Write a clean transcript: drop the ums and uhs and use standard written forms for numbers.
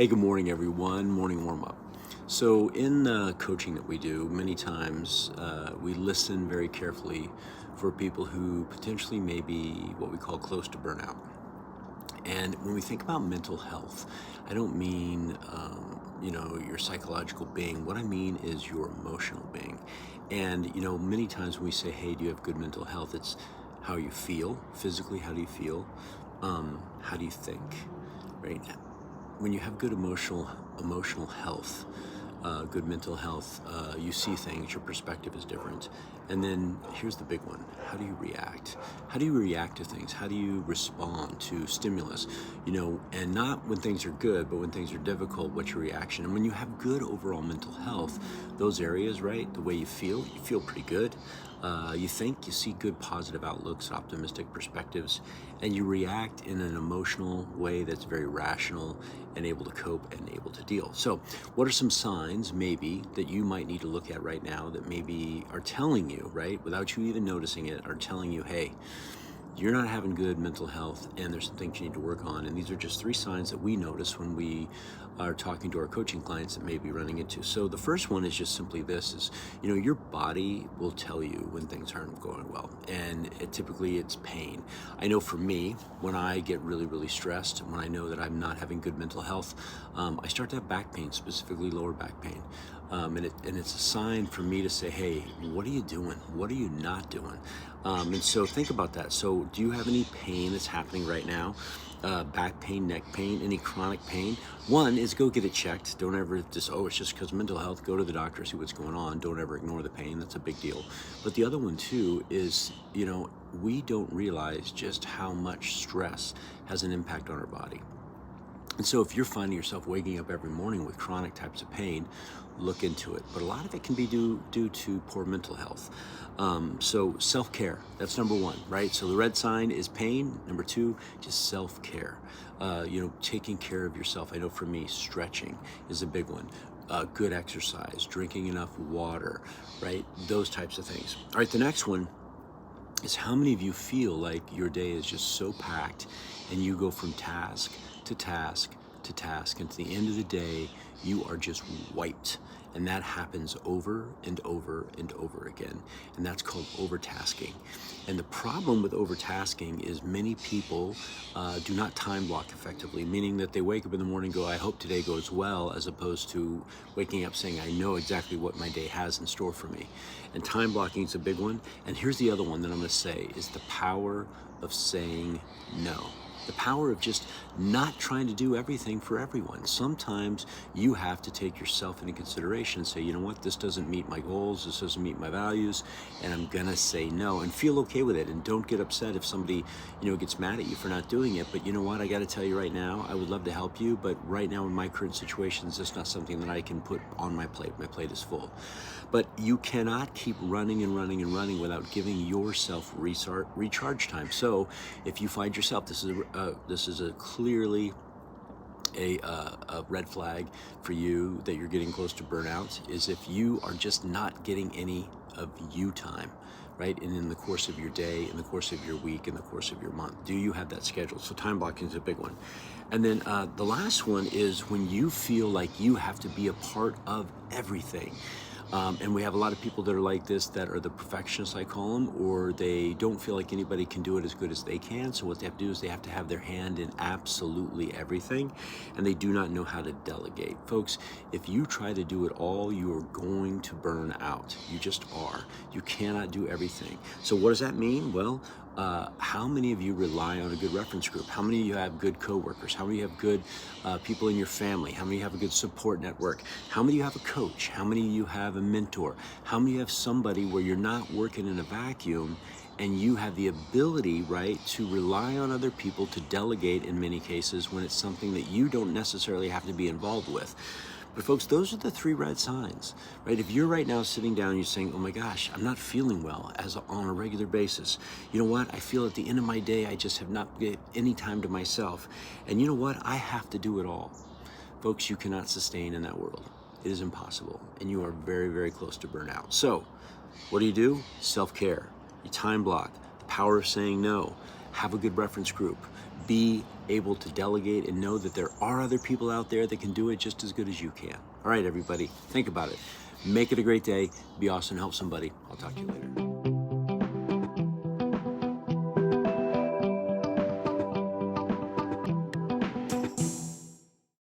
Hey, good morning, everyone. Morning warm up. So, in the coaching that we do, many times we listen very carefully for people who potentially may be what we call close to burnout. And when we think about mental health, I don't mean, your psychological being. What I mean is your emotional being. And, many times when we say, hey, do you have good mental health? It's how you feel physically. How do you feel? How do you think? Right? When you have good emotional health, good mental health, you see things, your perspective is different. And then here's the big one: how do you react? How do you react to things? How do you respond to stimulus? And not when things are good, but when things are difficult, what's your reaction? And when you have good overall mental health, those areas, right, the way you feel pretty good. You think, you see good positive outlooks, optimistic perspectives, and you react in an emotional way that's very rational and able to cope and able to deal. So, what are some signs maybe that you might need to look at right now that maybe are telling you, right, without you even noticing it, are telling you, hey, you're not having good mental health and there's some things you need to work on? And these are just three signs that we notice when we are talking to our coaching clients that may be running into. So the first one is just simply this: is your body will tell you when things aren't going well, and typically it's pain. I know for me, when I get really, really stressed, when I know that I'm not having good mental health, I start to have back pain, specifically lower back pain. And it's a sign for me to say, hey, what are you doing? What are you not doing? And so think about that. So do you have any pain that's happening right now? Back pain, neck pain, any chronic pain? One is go get it checked. Don't ever just, it's just because of mental health. Go to the doctor, see what's going on. Don't ever ignore the pain. That's a big deal. But the other one too is, we don't realize just how much stress has an impact on our body. And so if you're finding yourself waking up every morning with chronic types of pain, look into it. But a lot of it can be due to poor mental health. So self-care, that's number one, right? So the red sign is pain. Number two, just self-care. Taking care of yourself. I know for me, stretching is a big one. Good exercise, drinking enough water, right? Those types of things. All right, the next one is how many of you feel like your day is just so packed and you go from task to task to task, and to the end of the day, you are just wiped. And that happens over and over and over again. And that's called overtasking. And the problem with overtasking is many people do not time block effectively, meaning that they wake up in the morning and go, I hope today goes well, as opposed to waking up saying, I know exactly what my day has in store for me. And time blocking is a big one. And here's the other one that I'm going to say is the power of saying no. The power of just not trying to do everything for everyone. Sometimes you have to take yourself into consideration and say, you know what, this doesn't meet my goals, this doesn't meet my values, and I'm gonna say no, and feel okay with it. And don't get upset if somebody, gets mad at you for not doing it. But you know what, I gotta tell you right now, I would love to help you, but right now in my current situation, it's just not something that I can put on my plate. My plate is full. But you cannot keep running and running and running without giving yourself recharge time. So if you find yourself, this is a clearly a red flag for you that you're getting close to burnout, is if you are just not getting any of you time, right? And in the course of your day, in the course of your week, in the course of your month, do you have that scheduled? So time blocking is a big one. And then the last one is when you feel like you have to be a part of everything. And we have a lot of people that are like this, that are the perfectionists, I call them, or they don't feel like anybody can do it as good as they can. So what they have to do is they have to have their hand in absolutely everything, and they do not know how to delegate. Folks, if you try to do it all, you are going to burn out. You just are. You cannot do everything. So what does that mean? Well, how many of you rely on a good reference group? How many of you have good coworkers? How many of you have good people in your family? How many of you have a good support network? How many of you have a coach? How many of you have a mentor? How many of you have somebody where you're not working in a vacuum and you have the ability, right, to rely on other people to delegate in many cases when it's something that you don't necessarily have to be involved with? But folks, those are the three red signs, right? If you're right now sitting down and you're saying, oh my gosh, I'm not feeling well on a regular basis. You know what? I feel at the end of my day, I just have not get any time to myself. And you know what? I have to do it all. Folks, you cannot sustain in that world. It is impossible. And you are very, very close to burnout. So what do? Self-care. You time block. The power of saying no. Have a good reference group. be able to delegate and know that there are other people out there that can do it just as good as you can. All right, everybody, think about it. Make it a great day. Be awesome. Help somebody. I'll talk to you later.